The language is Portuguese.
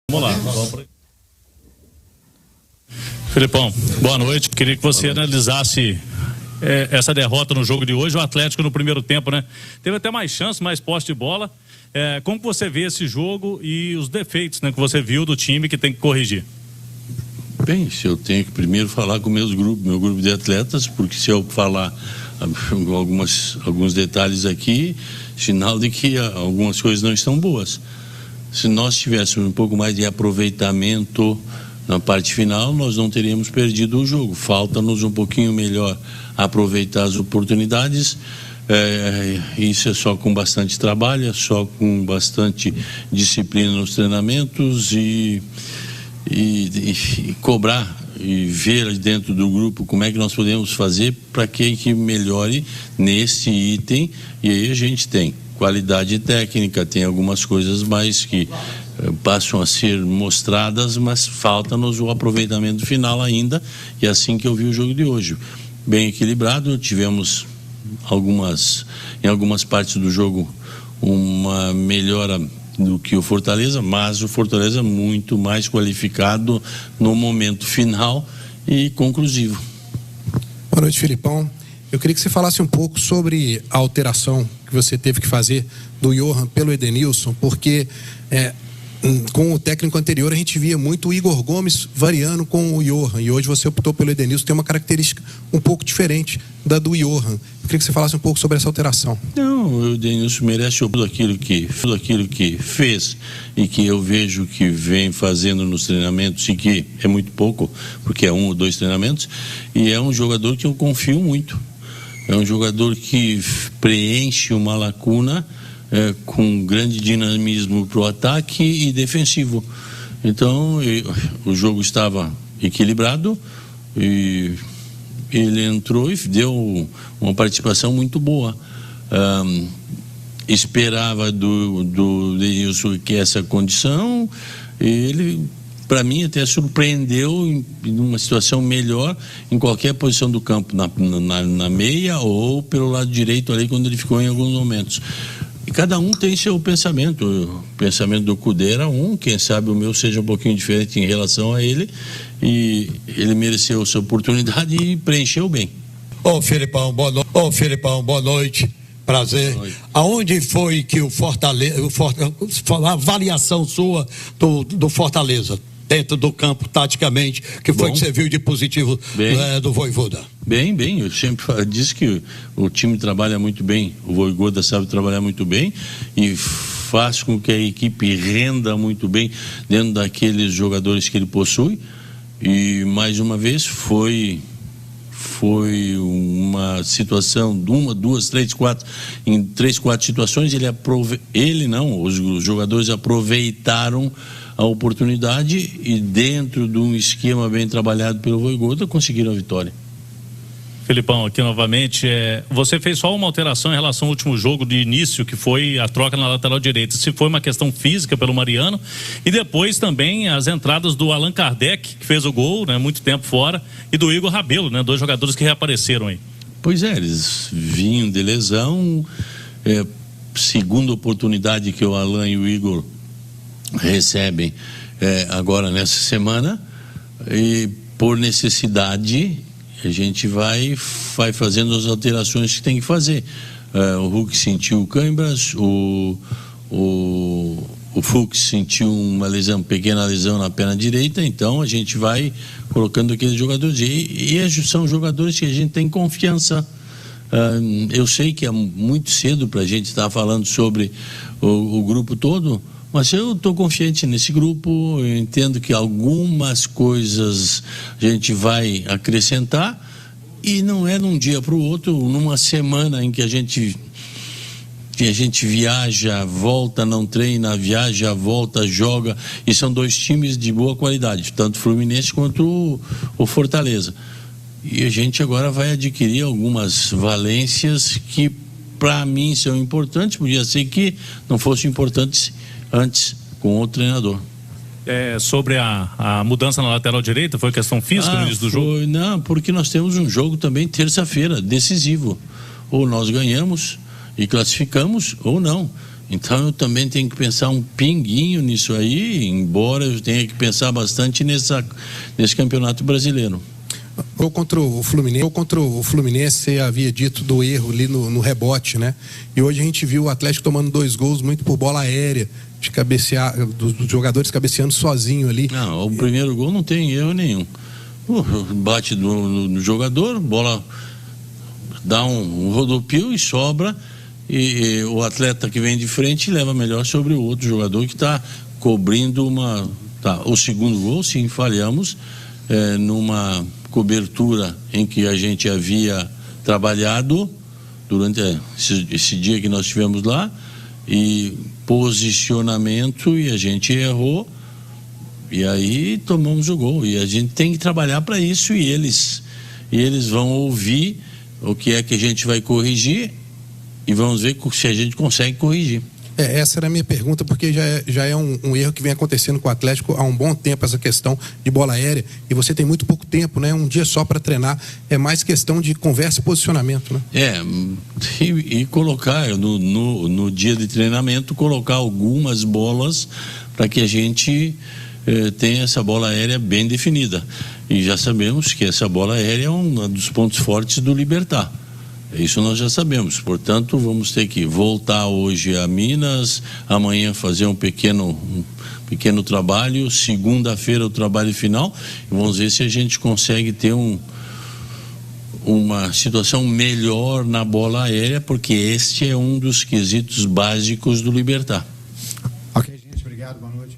Vamos lá. Felipão, boa noite. Queria que você analisasse essa derrota no jogo de hoje. O Atlético no primeiro tempo, né? Teve até mais chance, mais posse de bola. Como que você vê esse jogo e os defeitos, né, que você viu do time que tem que corrigir? Bem, se eu tenho que primeiro falar com meu grupo de atletas, porque se eu falar alguns detalhes aqui, sinal de que algumas coisas não estão boas. Se nós tivéssemos um pouco mais de aproveitamento na parte final, nós não teríamos perdido o jogo. Falta-nos um pouquinho melhor aproveitar as oportunidades. Isso é só com bastante trabalho, é só com bastante disciplina nos treinamentos e cobrar e ver dentro do grupo como é que nós podemos fazer para que melhore nesse item. E aí a gente tem qualidade técnica, tem algumas coisas mais que passam a ser mostradas, mas falta-nos o aproveitamento final ainda, e é assim que eu vi o jogo de hoje. Bem equilibrado, tivemos em algumas partes do jogo uma melhora do que o Fortaleza, mas o Fortaleza muito mais qualificado no momento final e conclusivo. Boa noite, Felipão. Eu queria que você falasse um pouco sobre a alteração que você teve que fazer do Johan pelo Edenilson, porque com o técnico anterior a gente via muito o Igor Gomes variando com o Johan, e hoje você optou pelo Edenilson, tem uma característica um pouco diferente da do Johan. Eu queria que você falasse um pouco sobre essa alteração. Não, o Edenilson merece tudo aquilo que fez e que eu vejo que vem fazendo nos treinamentos, e que é muito pouco, porque é 1 ou 2 treinamentos, e é um jogador que eu confio muito. É um jogador que preenche uma lacuna com grande dinamismo para o ataque e defensivo. Então, o jogo estava equilibrado e ele entrou e deu uma participação muito boa. Esperava do Denilson que essa condição, ele, para mim, até surpreendeu em uma situação melhor em qualquer posição do campo, na meia ou pelo lado direito ali, quando ele ficou em alguns momentos. E cada um tem seu pensamento. O pensamento do Cudê era quem sabe o meu seja um pouquinho diferente em relação a ele, e ele mereceu sua oportunidade e preencheu bem. Felipão, boa noite. Prazer. Boa noite. Aonde foi que o Fortaleza, a avaliação sua do Fortaleza, dentro do campo, taticamente, que foi que você viu de positivo do Vojvoda? Bem, eu sempre disse que o time trabalha muito bem, o Vojvoda sabe trabalhar muito bem e faz com que a equipe renda muito bem dentro daqueles jogadores que ele possui, e mais uma vez foi uma situação de 1, 2, 3, 4, em 3, 4 situações os jogadores aproveitaram a oportunidade e, dentro de um esquema bem trabalhado pelo Vojvoda, conseguiram a vitória. Felipão, aqui novamente, você fez só uma alteração em relação ao último jogo de início, que foi a troca na lateral direita. Se foi uma questão física pelo Mariano, e depois também as entradas do Allan Kardec, que fez o gol, né, muito tempo fora, e do Igor Rabelo, né, 2 jogadores que reapareceram aí. Pois eles vinham de lesão, segunda oportunidade que o Allan e o Igor recebem agora nessa semana, e por necessidade a gente vai fazendo as alterações que tem que fazer. O Hulk sentiu câimbras, o Fux sentiu uma pequena lesão na perna direita, então a gente vai colocando aqueles jogadores, e são jogadores que a gente tem confiança. Eu sei que é muito cedo para a gente estar falando sobre o grupo todo, mas eu estou confiante nesse grupo. Eu entendo que algumas coisas a gente vai acrescentar, e não é de um dia para o outro, numa semana em que a gente viaja, volta, não treina, viaja, volta, joga, e são 2 times de boa qualidade, tanto o Fluminense quanto o Fortaleza. E a gente agora vai adquirir algumas valências que, para mim, são importantes. Podia ser que não fossem importantes antes com outro treinador. Sobre a mudança na lateral direita, foi questão física no início do jogo? Não, porque nós temos um jogo também terça-feira, decisivo. Ou nós ganhamos e classificamos, ou não. Então eu também tenho que pensar um pinguinho nisso aí, embora eu tenha que pensar bastante nesse campeonato brasileiro. Ou contra o Fluminense, você havia dito do erro ali no rebote, né? E hoje a gente viu o Atlético tomando 2 gols muito por bola aérea, de cabecear, dos jogadores cabeceando sozinho ali. Não, o primeiro gol não tem erro nenhum. Bate no jogador, bola dá um rodopio e sobra, e o atleta que vem de frente leva melhor sobre o outro jogador que está cobrindo o segundo gol, sim, falhamos numa cobertura em que a gente havia trabalhado durante esse dia que nós estivemos lá, e posicionamento, e a gente errou, e aí tomamos o gol, e a gente tem que trabalhar para isso, e eles vão ouvir o que é que a gente vai corrigir, e vamos ver se a gente consegue corrigir. Essa era a minha pergunta, porque já é um erro que vem acontecendo com o Atlético há um bom tempo, essa questão de bola aérea, e você tem muito pouco tempo, né? Um dia só para treinar, é mais questão de conversa e posicionamento, né? E colocar no dia de treinamento, colocar algumas bolas para que a gente tenha essa bola aérea bem definida, e já sabemos que essa bola aérea é um dos pontos fortes do Libertad. Isso nós já sabemos, portanto vamos ter que voltar hoje a Minas, amanhã fazer um pequeno trabalho, segunda-feira o trabalho final, e vamos ver se a gente consegue ter uma situação melhor na bola aérea, porque este é um dos quesitos básicos do Libertad. Ok, gente, obrigado, boa noite.